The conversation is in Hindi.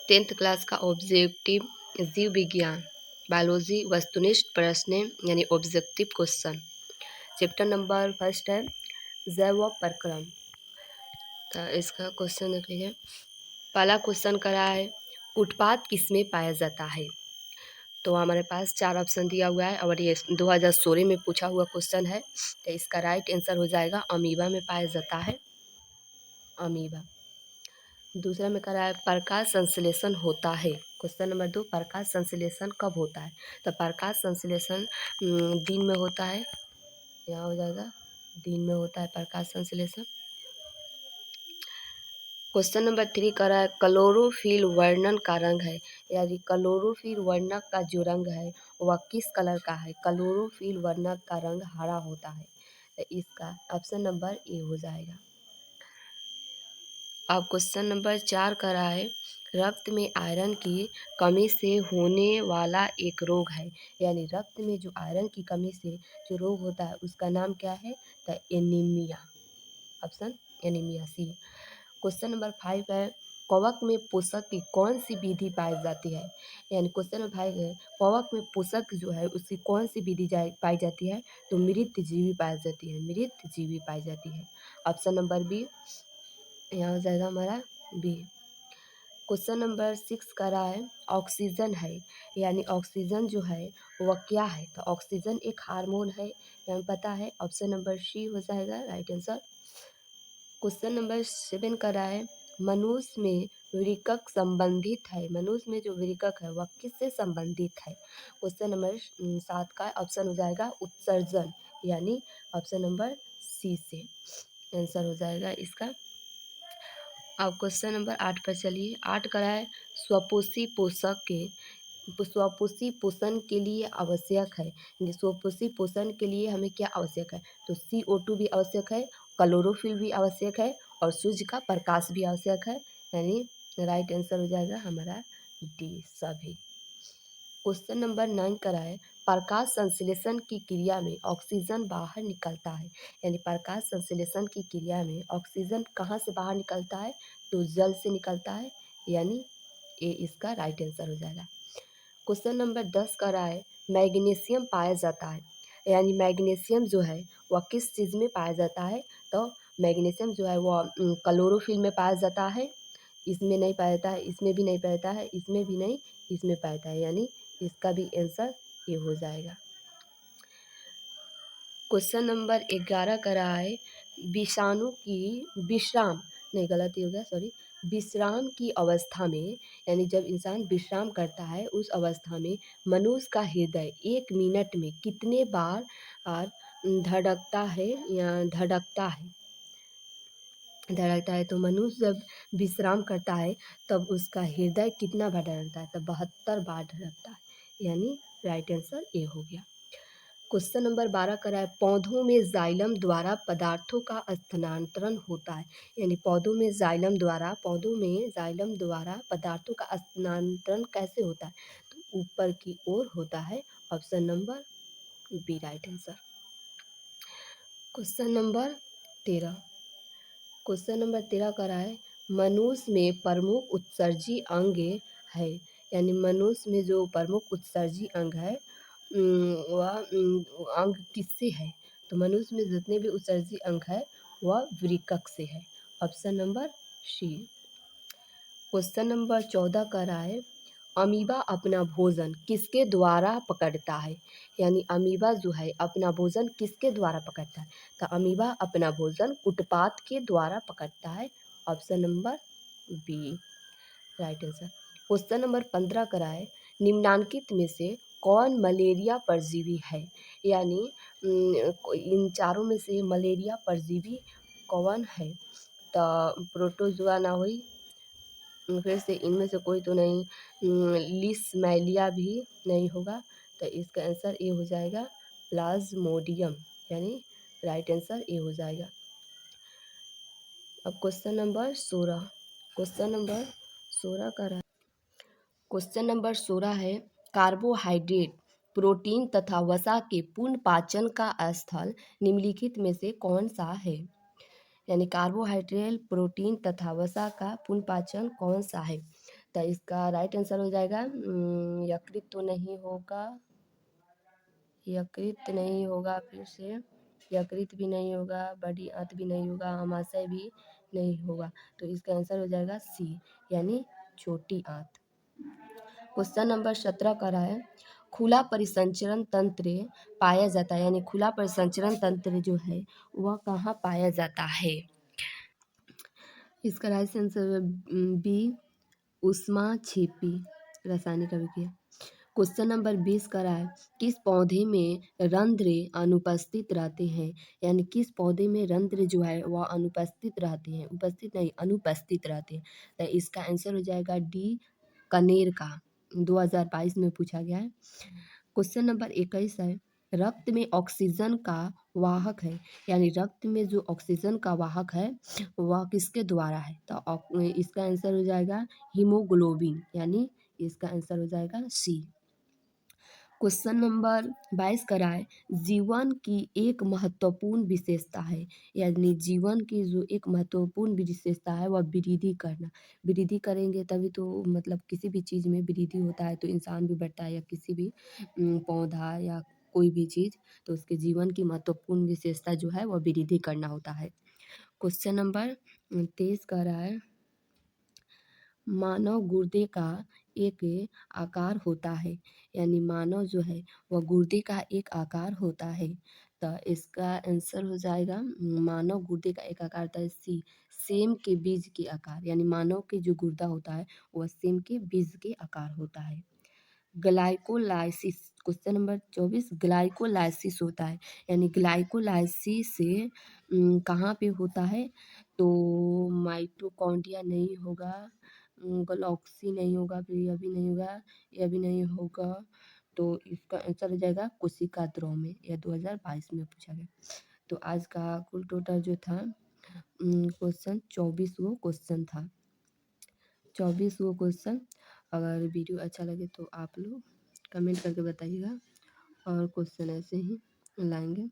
10th क्लास का ऑब्जेक्टिव जीव विज्ञान बायोलॉजी वस्तुनिष्ठ प्रश्न यानी objective question. Chapter number first है जैव प्रक्रम। तो इसका क्वेश्चन देख लीजिए। पहला क्वेश्चन करा है उत्पाद किसमें पाया जाता है। तो हमारे पास 4 ऑप्शन दिया हुआ है और ये 2016 में पूछा हुआ क्वेश्चन है। तो इसका राइट आंसर हो जाएगा अमीबा में पाया जाता है, अमीबा। दूसरा में करा है प्रकाश संश्लेषण होता है। क्वेश्चन नंबर 2 प्रकाश संश्लेषण कब होता है। तो प्रकाश संश्लेषण दिन में होता है, यहाँ हो जाएगा दिन में होता है प्रकाश संश्लेषण। क्वेश्चन नंबर 3 करा है क्लोरोफिल वर्णन का रंग है, यानी क्लोरोफिल वर्णक का जो रंग है वह किस कलर का है। क्लोरोफिल वर्णक का रंग हरा होता है। तो इसका ऑप्शन नंबर ए हो जाएगा। अब क्वेश्चन नंबर 4 करा है रक्त में आयरन की कमी से होने वाला एक रोग है, यानी रक्त में जो आयरन की कमी से जो रोग होता है उसका नाम क्या है। तो एनीमिया, ऑप्शन एनीमिया सी। क्वेश्चन नंबर 5 है कवक में पोषक की कौन सी विधि पाई जाती है, यानी क्वेश्चन नंबर 5 है कवक में पोषक जो है उसकी कौन सी विधि पाई जाती है। तो मृतजीवी पाई जाती है, मृतजीवी पाई जाती है। ऑप्शन नंबर बी यहाँ हो जाएगा हमारा बी। क्वेश्चन नंबर 6 का रहा है ऑक्सीजन है, यानी ऑक्सीजन जो है वह क्या है। तो ऑक्सीजन एक हार्मोन है, यहाँ पता है। ऑप्शन नंबर सी हो जाएगा राइट आंसर। क्वेश्चन नंबर 7 का रहा है मनुष्य में वृक्क संबंधित है, मनुष्य में जो वृक्क है वह किससे संबंधित है। क्वेश्चन नंबर 7 का ऑप्शन हो जाएगा उत्सर्जन, यानी ऑप्शन नंबर सी से आंसर हो जाएगा इसका। अब क्वेश्चन नंबर 8 पर चलिए। 8 करा है स्वपोषी पोषक के स्वपोषी पोषण के लिए आवश्यक है, यानी स्वपोषी पोषण के लिए हमें क्या आवश्यक है। तो CO2 भी आवश्यक है, क्लोरोफिल भी आवश्यक है और सूर्य का प्रकाश भी आवश्यक है, यानी राइट आंसर हो जाएगा हमारा डी सभी। क्वेश्चन नंबर 9 करा है प्रकाश संश्लेषण की क्रिया में ऑक्सीजन बाहर निकलता है, यानी प्रकाश संश्लेषण की क्रिया में ऑक्सीजन कहाँ से बाहर निकलता है। तो जल से निकलता है, यानी ए इसका राइट आंसर हो जाएगा। क्वेश्चन नंबर 10 करा है मैग्नीशियम पाया जाता है, यानी मैग्नीशियम जो है वह किस चीज़ में पाया जाता है। तो मैग्नीशियम जो है वह क्लोरोफिल में पाया जाता है, इसमें नहीं पाया जाता है, इसमें भी नहीं पाया जाता है, इसमें भी नहीं, इसमें पाया जाता है, यानी इसका भी आंसर ये हो जाएगा। क्वेश्चन नंबर 11 का रहा है विषाणु की विश्राम नहीं गलत ही हो गया सॉरी विश्राम की अवस्था में, यानी जब इंसान विश्राम करता है उस अवस्था में मनुष्य का हृदय 1 मिनट में कितने बार धड़कता है या धड़कता है। तो मनुष्य जब विश्राम करता है तब उसका हृदय कितना बार धड़कता है। तो 72 बार धड़कता है, यानी राइट आंसर ए हो गया। क्वेश्चन नंबर 12 करा है पौधों में जाइलम द्वारा पदार्थों का स्थानांतरण होता है, यानी पौधों में जाइलम द्वारा पदार्थों का स्थानांतरण कैसे होता है। तो ऊपर की ओर होता है, option number B right answer. Question number 13 करा है मनुष्य में प्रमुख उत्सर्जी अंग है, यानी मनुष्य में जो प्रमुख उत्सर्जी अंग है वह अंग किससे है। तो मनुष्य में जितने भी उत्सर्जी अंग है वह वृक्क से है, option number C. Question number 14 का रहा है अमीबा अपना भोजन किसके द्वारा पकड़ता है, यानी अमीबा जो है अपना भोजन किसके द्वारा पकड़ता है। तो अमीबा अपना भोजन उत्पाद के द्वारा पकड़ता है, option number B right answer. Question number 15 करा है निम्नांकित में से कौन मलेरिया परजीवी है, यानी इन चारों में से मलेरिया परजीवी कौन है। तो प्रोटोजुआ ना हुई, फिर से इनमें से कोई तो नहीं, लिस्मैलिया भी नहीं होगा। तो इसका आंसर ए हो जाएगा प्लाज्मोडियम, यानी राइट आंसर ए हो जाएगा। अब क्वेश्चन नंबर 16 का रहा। क्वेश्चन नंबर 16 है कार्बोहाइड्रेट प्रोटीन तथा वसा के पूर्ण पाचन का स्थल निम्नलिखित में से कौन सा है, यानी कार्बोहाइड्रेट प्रोटीन तथा वसा का पूर्ण पाचन कौन सा है। तो इसका राइट आंसर हो जाएगा यकृत तो नहीं होगा, यकृत नहीं होगा, फिर से यकृत भी नहीं होगा, बड़ी आंत भी नहीं होगा, आमाशय भी नहीं होगा। तो इसका आंसर हो जाएगा सी यानी छोटी आंत। क्वेश्चन नंबर 17 का रहा है खुला परिसंचरण तंत्र पाया जाता है, यानी खुला परिसंचरण तंत्र जो है वह कहाँ पाया जाता है। इसका राइट आंसर बी उष्मा छिपी रासायनिक अभिक्रिया। क्वेश्चन नंबर 20 का रहा है किस पौधे में रंध्र अनुपस्थित रहते हैं, यानी किस पौधे में रंध्र जो है वह अनुपस्थित रहते हैं, उपस्थित नहीं अनुपस्थित रहते हैं। तो इसका आंसर हो जाएगा डी कनेर का, 2022 में पूछा गया है। क्वेश्चन नंबर 21 है रक्त में ऑक्सीजन का वाहक है, यानी रक्त में जो ऑक्सीजन का वाहक है वह किसके द्वारा है। तो इसका आंसर हो जाएगा हीमोग्लोबिन, यानी इसका आंसर हो जाएगा सी। क्वेश्चन नंबर 22 का रहा है जीवन की एक महत्वपूर्ण विशेषता है, यानी जीवन की जो एक महत्वपूर्ण विशेषता है वह वृद्धि करना। वृद्धि करेंगे तभी तो मतलब किसी भी चीज़ में वृद्धि होता है, तो इंसान भी बढ़ता है या किसी भी पौधा या कोई भी चीज़, तो उसके जीवन की महत्वपूर्ण विशेषता जो है वह वृद्धि करना होता है। क्वेश्चन नंबर 23 का रहा है मानव गुर्दे का एक आकार होता है, यानी मानव जो है वह गुर्दे का एक आकार होता है। तो इसका आंसर हो जाएगा मानव गुर्दे का एक आकार होता है सी सेम के बीज के आकार, यानी मानव के जो गुर्दा होता है वह सेम के बीज के आकार होता है। ग्लाइकोलाइसिस क्वेश्चन नंबर 24 ग्लाइकोलाइसिस होता है, यानी ग्लाइकोलाइसिस से कहाँ पे होता है। तो माइटोकॉन्ड्रिया नहीं होगा, गलॉक्सी नहीं होगा, फिर यह भी नहीं होगा, यह भी नहीं होगा। तो इसका आंसर हो जाएगा कोशिका द्रव में, यह 2022 में पूछा गया। तो आज का कुल टोटल जो था क्वेश्चन 24 क्वेश्चन था, 24 क्वेश्चन। अगर वीडियो अच्छा लगे तो आप लोग कमेंट करके बताइएगा और क्वेश्चन ऐसे ही लाएंगे।